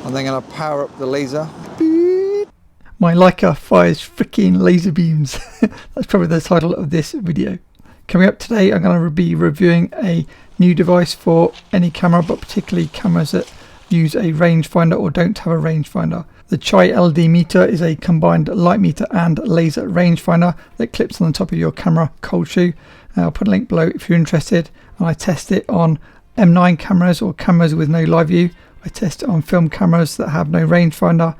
I'm then going to power up the laser. My Leica fires freaking laser beams. That's probably the title of this video. Coming up today, I'm going to be reviewing a new device for any camera, but particularly cameras that use a rangefinder or don't have a rangefinder. The Chai LD meter is a combined light meter and laser rangefinder that clips on the top of your camera cold shoe. I'll put a link below if you're interested. And I test it on M9 cameras or cameras with no live view. I test it on film cameras that have no rangefinder.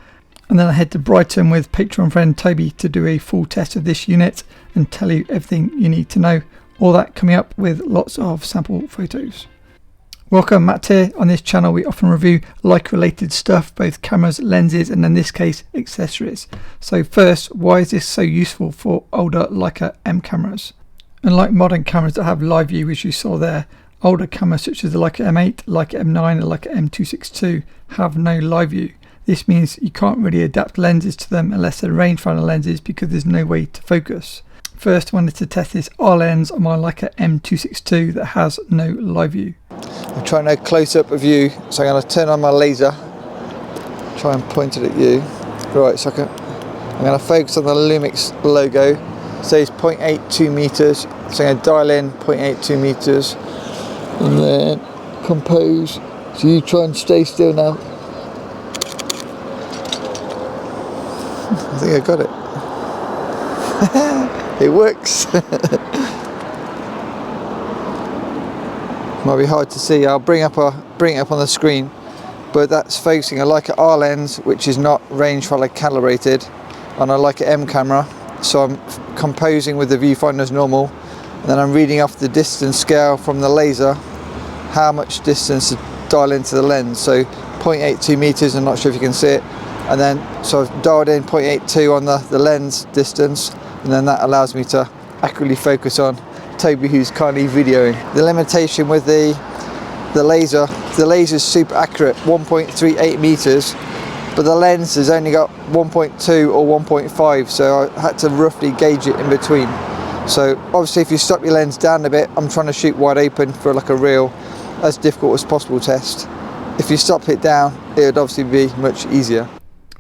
And then I head to Brighton with Patreon friend Toby to do a full test of this unit and tell you everything you need to know. All that coming up with lots of sample photos. Welcome, Matt here. On this channel we often review Leica related stuff, both cameras, lenses and in this case accessories. So first, why is this so useful for older Leica M cameras? Unlike modern cameras that have live view, as you saw there, older cameras such as the Leica M8, Leica M9 and Leica M262 have no live view. This means you can't really adapt lenses to them unless they're rangefinder lenses because there's no way to focus. First, I wanted to test this R lens on my Leica M262 that has no live view. I'm trying a close-up of you, so I'm going to turn on my laser, try and point it at you. Right, so I'm going to focus on the Lumix logo. So it's 0.82 meters, so I'm going to dial in 0.82 meters and then compose. So you try and stay still now. I think I got it. It works. Might be hard to see. I'll bring it up on the screen, but that's focusing a Leica R lens, which is not rangefinder calibrated, on a Leica M camera. So I'm composing with the viewfinder as normal, and then I'm reading off the distance scale from the laser, how much distance to dial into the lens. So 0.82 meters. I'm not sure if you can see it. And then so I've dialed in 0.82 on the lens distance, and then that allows me to accurately focus on Toby, who's kindly videoing. The limitation with the laser is super accurate, 1.38 meters, but the lens has only got 1.2 or 1.5, so I had to roughly gauge it in between. So obviously if you stop your lens down a bit, I'm trying to shoot wide open for like a real, as difficult as possible test. If you stop it down, it would obviously be much easier.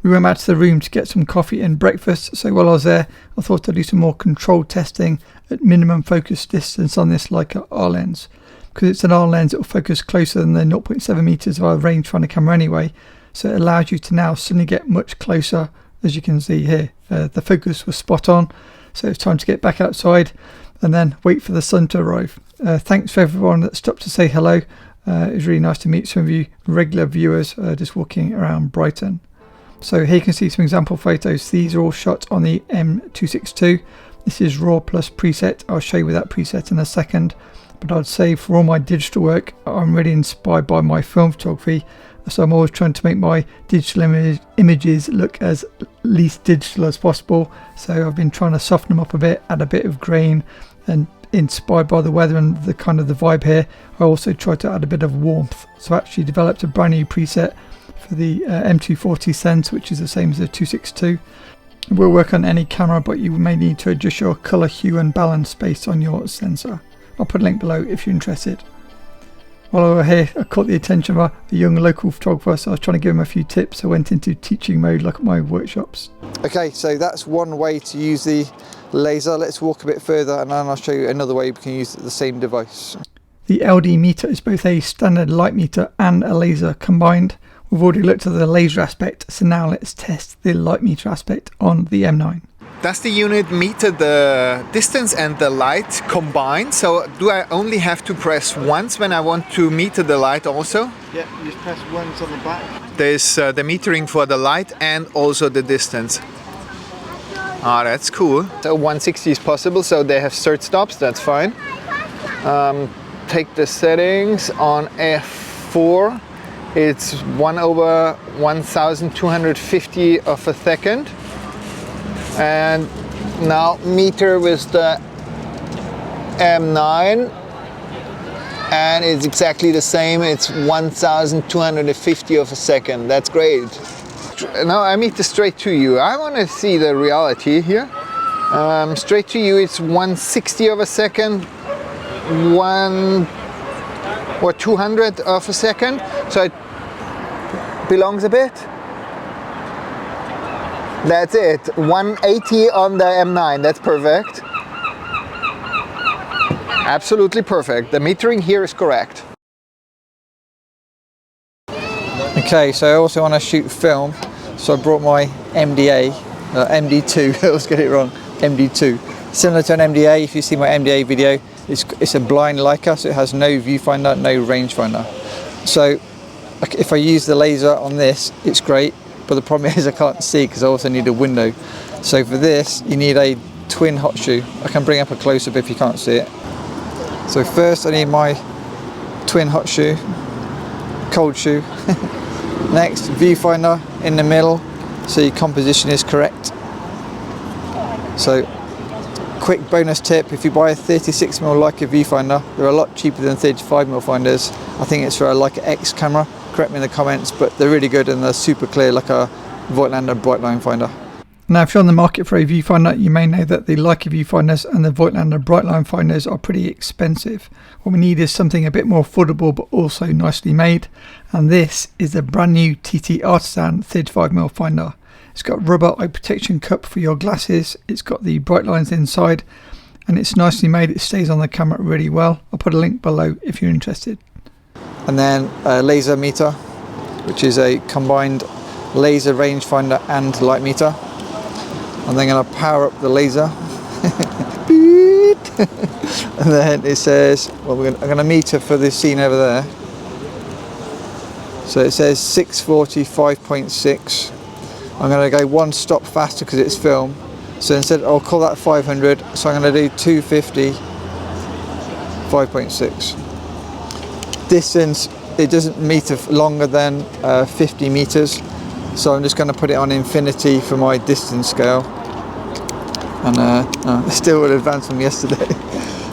We went back to the room to get some coffee and breakfast, so while I was there I thought I'd do some more controlled testing at minimum focus distance on this Leica R lens. Because it's an R lens, it will focus closer than the 0.7 meters of our rangefinder camera anyway, so it allows you to now suddenly get much closer. As you can see here, the focus was spot on, so it's time to get back outside and then wait for the sun to arrive. Thanks for everyone that stopped to say hello. It was really nice to meet some of you regular viewers just walking around Brighton. So here you can see some example photos. These are all shot on the M262. This is RAW plus preset. I'll show you with that preset in a second. But I'd say for all my digital work, I'm really inspired by my film photography. So I'm always trying to make my digital images look as least digital as possible. So I've been trying to soften them up a bit, add a bit of grain, and inspired by the weather and the kind of the vibe here, I also tried to add a bit of warmth. So I actually developed a brand new preset for the M240 Sense, which is the same as the 262. It will work on any camera, but you may need to adjust your colour, hue and balance based on your sensor. I'll put a link below if you're interested. While I was here, I caught the attention of a young local photographer, so I was trying to give him a few tips. I went into teaching mode like at my workshops. Okay, so that's one way to use the laser. Let's walk a bit further and then I'll show you another way we can use the same device. The LD meter is both a standard light meter and a laser combined. We've already looked at the laser aspect, so now let's test the light meter aspect on the M9. Does the unit meter the distance and the light combined? So do I only have to press once when I want to meter the light also? Yeah, you just press once on the back. There's the metering for the light and also the distance. Ah, that's cool. So 160 is possible, so they have start stops, that's fine. Take the settings on F4. It's 1/1250 of a second. And now meter with the M9, and it's exactly the same. It's 1,250 of a second. That's great. Now I meter straight to you. I want to see the reality here. Straight to you, it's 160 of a second, 200 of a second. So belongs a bit. That's it. 180 on the M9. That's perfect. Absolutely perfect. The metering here is correct. Okay, so I also want to shoot film, so I brought my MDA, MD2, I always get it wrong, MD2. Similar to an MDA, if you see my MDA video, it's a blind Leica, so it has no viewfinder, no rangefinder. So if I use the laser on this, it's great, but the problem is I can't see because I also need a window. So for this, you need a twin hot shoe. I can bring up a close-up if you can't see it. So first I need my twin hot shoe, cold shoe. Next, viewfinder in the middle, so your composition is correct. So, quick bonus tip, if you buy a 36mm Leica viewfinder, they're a lot cheaper than 35mm finders. I think it's for a Leica X camera, correct me in the comments, but they're really good and they're super clear like a Voigtlander Brightline finder. Now, if you're on the market for a viewfinder, you may know that the Leica viewfinders and the Voigtlander Brightline finders are pretty expensive. What we need is something a bit more affordable but also nicely made, and this is the brand new TT Artisan 35mm finder. It's got rubber eye protection cup for your glasses, it's got the bright lines inside, and it's nicely made. It stays on the camera really well. I'll put a link below if you're interested. And then a laser meter, which is a combined laser rangefinder and light meter. I'm then going to power up the laser. And then it says, well, I'm going to meter for this scene over there. So it says 640 5.6. I'm going to go one stop faster because it's film. So instead, I'll call that 500. So I'm going to do 250 5.6. Distance, it doesn't meter longer than 50 meters. So I'm just going to put it on infinity for my distance scale. And still will advance from yesterday.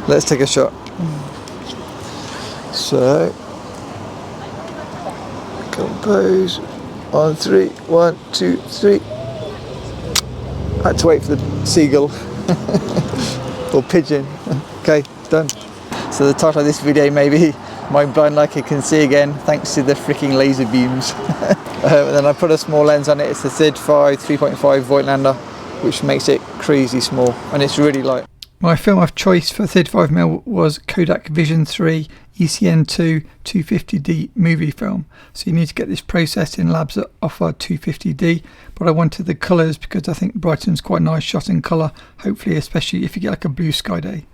Let's take a shot. So, compose on 3, 1, 2, 3. I had to wait for the seagull or pigeon. Okay, done. So the title of this video may be "My blind Leica can see again thanks to the freaking laser beams." And then I put a small lens on it. It's the 3.5 Voigtlander, which makes it crazy small, and it's really light. My film of choice for 35mm was Kodak Vision 3 ECN2 250D movie film. So you need to get this processed in labs that offer 250D, but I wanted the colours because I think Brighton's quite a nice shot in colour, hopefully especially if you get like a blue sky day.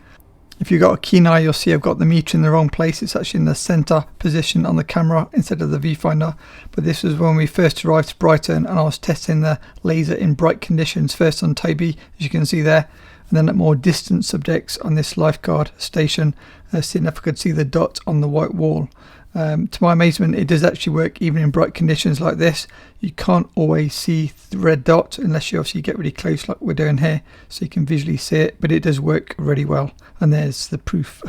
If you've got a keen eye, you'll see I've got the meter in the wrong place. It's actually in the centre position on the camera instead of the viewfinder. But this was when we first arrived to Brighton and I was testing the laser in bright conditions, first on Toby, as you can see there, and then at more distant subjects on this lifeguard station, seeing if I could see the dot on the white wall. To my amazement, it does actually work even in bright conditions like this. You can't always see the red dot unless you obviously get really close like we're doing here, so you can visually see it, but it does work really well, and there's the proof.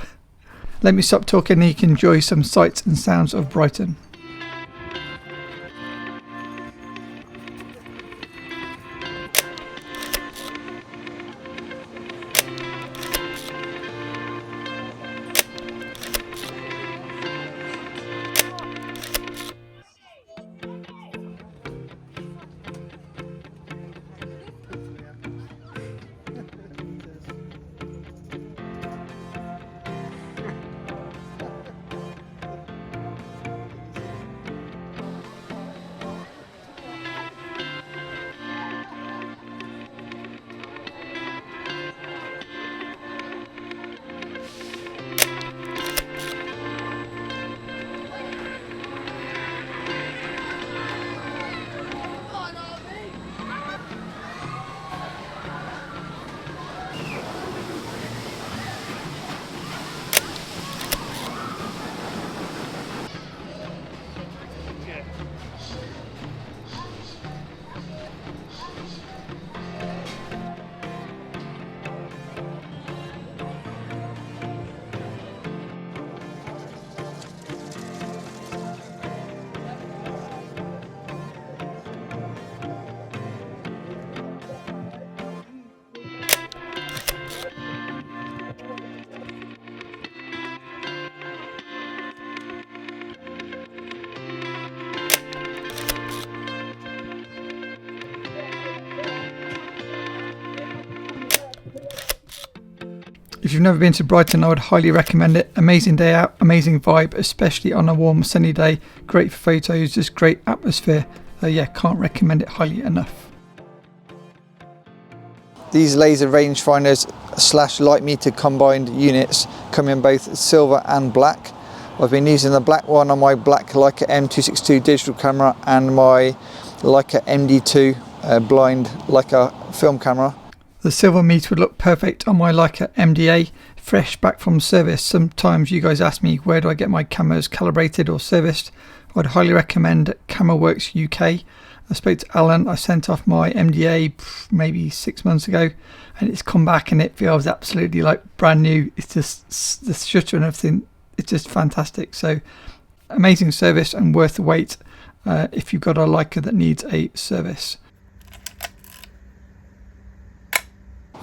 Let me stop talking and you can enjoy some sights and sounds of Brighton. If you've never been to Brighton, I would highly recommend it. Amazing day out, amazing vibe, especially on a warm sunny day. Great for photos, just great atmosphere. Yeah, can't recommend it highly enough. These laser rangefinders / light meter combined units come in both silver and black. I've been using the black one on my black Leica M262 digital camera and my Leica MD2 blind Leica film camera. The silver meter would look perfect on my Leica MDA, fresh back from service. Sometimes you guys ask me where do I get my cameras calibrated or serviced. I'd highly recommend CameraWorks UK. I spoke to Alan, I sent off my MDA maybe 6 months ago and it's come back and it feels absolutely like brand new. It's just the shutter and everything, it's just fantastic. So amazing service and worth the wait if you've got a Leica that needs a service.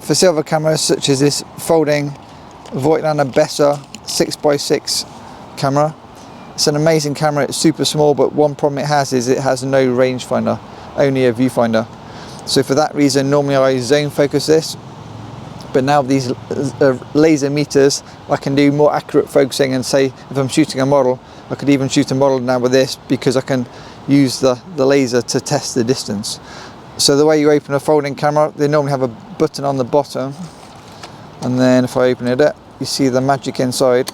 For silver cameras such as this folding Voigtlander Bessa 6x6 camera, it's an amazing camera. It's super small, but one problem it has is it has no rangefinder, only a viewfinder. So for that reason, normally I zone focus this, but now these laser meters, I can do more accurate focusing, and say if I'm shooting a model, I could even shoot a model now with this because I can use the laser to test the distance. So the way you open a folding camera, they normally have a button on the bottom, and then if I open it up, you see the magic inside.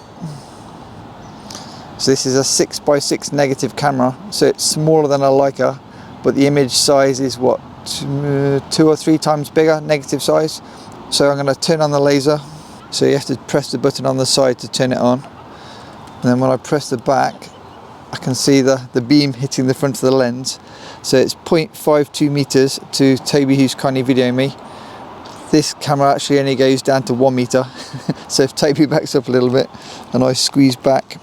So this is a 6x6 negative camera, so it's smaller than a Leica, but the image size is what, 2 or 3 times bigger, negative size. So I'm going to turn on the laser, so you have to press the button on the side to turn it on, and then when I press the back, I can see the beam hitting the front of the lens. So it's 0.52 meters to Toby, who's kindly videoing me. This camera actually only goes down to 1 meter. So if Toby backs up a little bit and I squeeze back,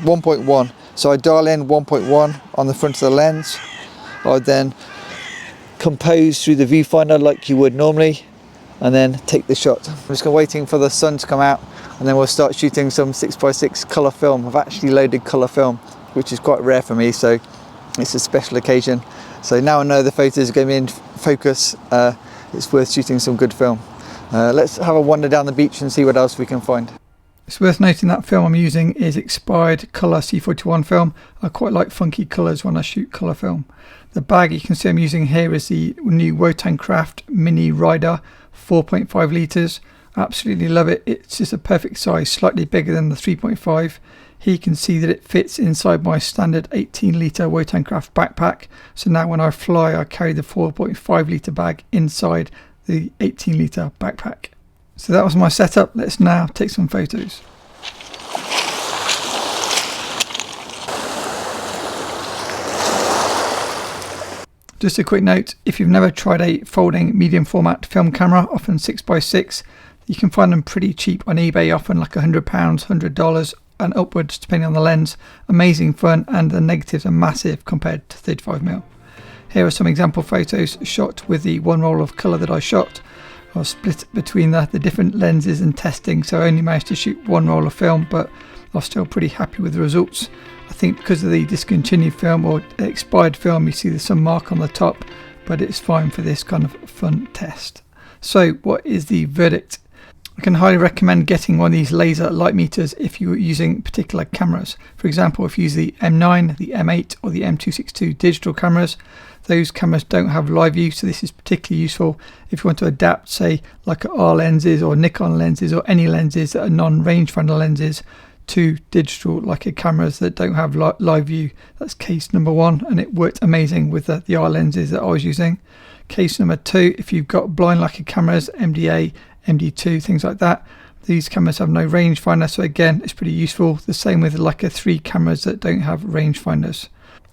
1.1. So I dial in 1.1 on the front of the lens. I would then compose through the viewfinder like you would normally, and then take the shot. I'm just waiting for the sun to come out, and then we'll start shooting some 6x6 colour film. I've actually loaded colour film, which is quite rare for me, so it's a special occasion. So now I know the photos are going to be in focus, it's worth shooting some good film. Let's have a wander down the beach and see what else we can find. It's worth noting that film I'm using is expired colour C41 film. I quite like funky colours when I shoot colour film. The bag you can see I'm using here is the new Wotan Craft Mini Rider 4.5 litres. Absolutely love it. It's just a perfect size, slightly bigger than the 3.5. Here you can see that it fits inside my standard 18 litre Wotan Craft backpack. So now when I fly, I carry the 4.5 litre bag inside the 18 litre backpack. So that was my setup. Let's now take some photos. Just a quick note, if you've never tried a folding medium format film camera, often 6x6, you can find them pretty cheap on eBay, often like £100, $100 and upwards depending on the lens. Amazing fun, and the negatives are massive compared to 35mm. Here are some example photos shot with the one roll of colour that I shot. I was split between the different lenses and testing, so I only managed to shoot one roll of film, but I was still pretty happy with the results. I think because of the discontinued film or expired film, you see there's some mark on the top, but it's fine for this kind of fun test. So what is the verdict? I can highly recommend getting one of these laser light meters if you're using particular cameras. For example, if you use the M9, the M8 or the M262 digital cameras, those cameras don't have live view, so this is particularly useful if you want to adapt, say, like R lenses or Nikon lenses or any lenses that are non-rangefinder lenses to digital Leica cameras that don't have live view. That's case number 1, and it worked amazing with the R lenses that I was using. Case number 2, if you've got blind Leica cameras, MDA, MD2, things like that, these cameras have no rangefinder, so again, it's pretty useful. The same with Leica 3 cameras that don't have rangefinders.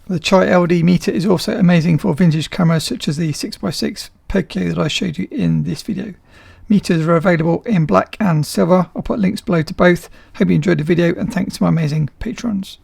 The Chi-LD meter is also amazing for vintage cameras such as the 6x6 Perkio that I showed you in this video. Meters are available in black and silver. I'll put links below to both. Hope you enjoyed the video, and thanks to my amazing patrons.